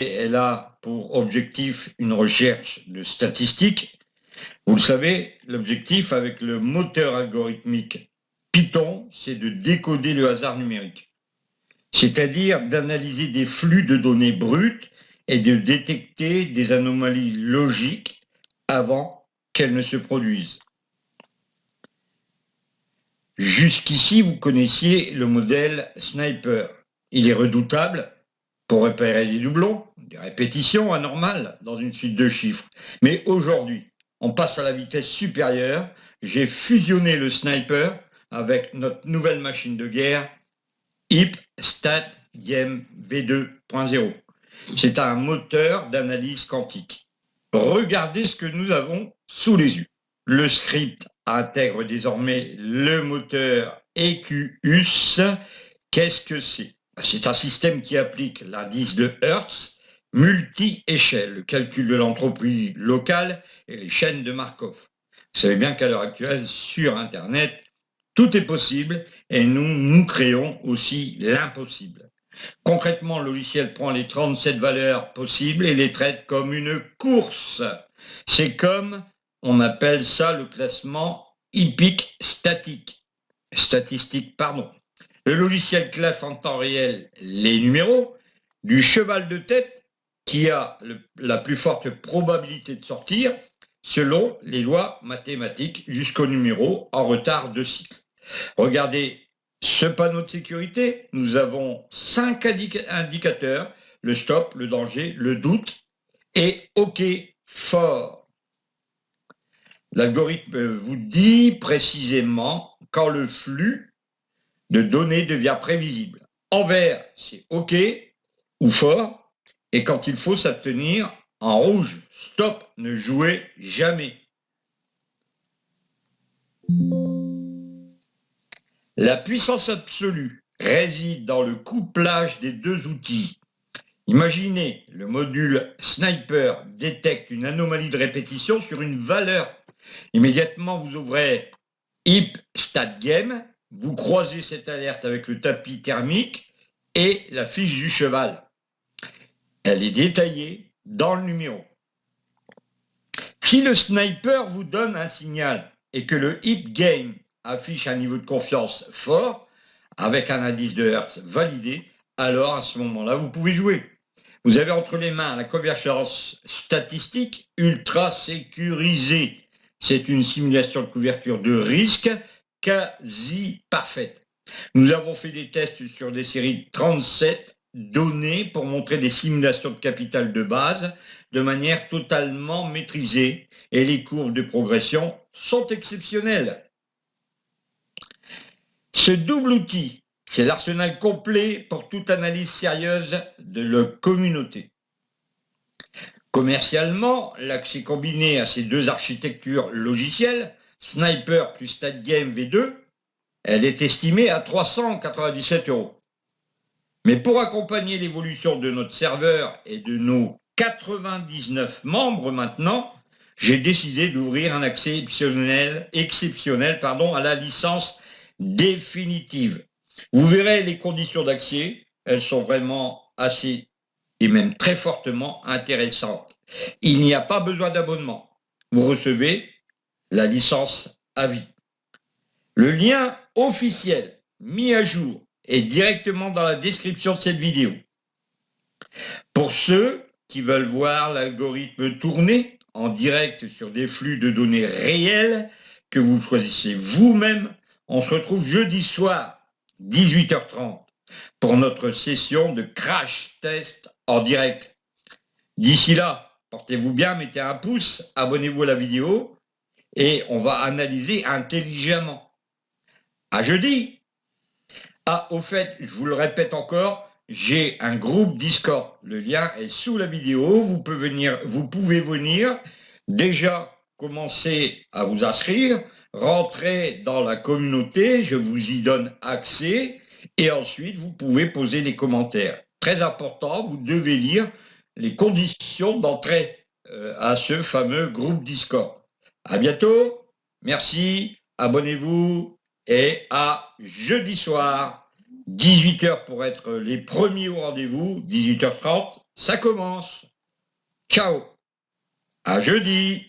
elle a pour objectif une recherche de statistiques. Vous le savez, l'objectif avec le moteur algorithmique Python, c'est de décoder le hasard numérique, c'est-à-dire d'analyser des flux de données brutes et de détecter des anomalies logiques avant qu'elles ne se produisent. Jusqu'ici, vous connaissiez le modèle Sniper. Il est redoutable pour repérer des doublons, des répétitions anormales dans une suite de chiffres. Mais aujourd'hui, on passe à la vitesse supérieure. J'ai fusionné le Sniper avec notre nouvelle machine de guerre, HipStatGame V2.0. C'est un moteur d'analyse quantique. Regardez ce que nous avons sous les yeux. Le script intègre désormais le moteur EQUS. Qu'est-ce que c'est? C'est un système qui applique l'indice de Hertz multi-échelle, le calcul de l'entropie locale et les chaînes de Markov. Vous savez bien qu'à l'heure actuelle, sur Internet, tout est possible et nous créons aussi l'impossible. Concrètement, le logiciel prend les 37 valeurs possibles et les traite comme une course. C'est comme, on appelle ça le classement hippique statistique. Le logiciel classe en temps réel les numéros du cheval de tête qui a la plus forte probabilité de sortir selon les lois mathématiques jusqu'au numéro en retard de cycle. Regardez ce panneau de sécurité, nous avons 5 indicateurs, le stop, le danger, le doute et OK fort. L'algorithme vous dit précisément quand le flux de données devient prévisible. En vert, c'est OK ou fort, et quand il faut s'abstenir, en rouge, stop, ne jouez jamais. La puissance absolue réside dans le couplage des deux outils. Imaginez, le module Sniper détecte une anomalie de répétition sur une valeur. Immédiatement, vous ouvrez HipStatGame, vous croisez cette alerte avec le tapis thermique et la fiche du cheval. Elle est détaillée dans le numéro. Si le Sniper vous donne un signal et que le HipGame affiche un niveau de confiance fort, avec un indice de Hertz validé, alors à ce moment-là, vous pouvez jouer. Vous avez entre les mains la convergence statistique ultra sécurisée. C'est une simulation de couverture de risque quasi parfaite. Nous avons fait des tests sur des séries de 37 données pour montrer des simulations de capital de base de manière totalement maîtrisée et les courbes de progression sont exceptionnelles. Ce double outil, c'est l'arsenal complet pour toute analyse sérieuse de la communauté. Commercialement, l'accès combiné à ces deux architectures logicielles, Sniper plus StatGame V2, elle est estimée à 397 €. Mais pour accompagner l'évolution de notre serveur et de nos 99 membres maintenant, j'ai décidé d'ouvrir un accès exceptionnel à la licence définitive. Vous verrez les conditions d'accès, elles sont vraiment assez et même très fortement intéressantes. Il n'y a pas besoin d'abonnement. Vous recevez la licence à vie. Le lien officiel mis à jour est directement dans la description de cette vidéo. Pour ceux qui veulent voir l'algorithme tourner en direct sur des flux de données réels que vous choisissez vous-même, on se retrouve jeudi soir, 18h30, pour notre session de crash test en direct. D'ici là, portez-vous bien, mettez un pouce, abonnez-vous à la vidéo et on va analyser intelligemment. À jeudi. Ah, au fait, je vous le répète encore, j'ai un groupe Discord. Le lien est sous la vidéo. Vous pouvez venir déjà commencer à vous inscrire, rentrer dans la communauté, je vous y donne accès et ensuite vous pouvez poser des commentaires. Très important, vous devez lire les conditions d'entrée à ce fameux groupe Discord. À bientôt, merci, abonnez-vous et à jeudi soir, 18h pour être les premiers au rendez-vous, 18h30, ça commence. Ciao, à jeudi.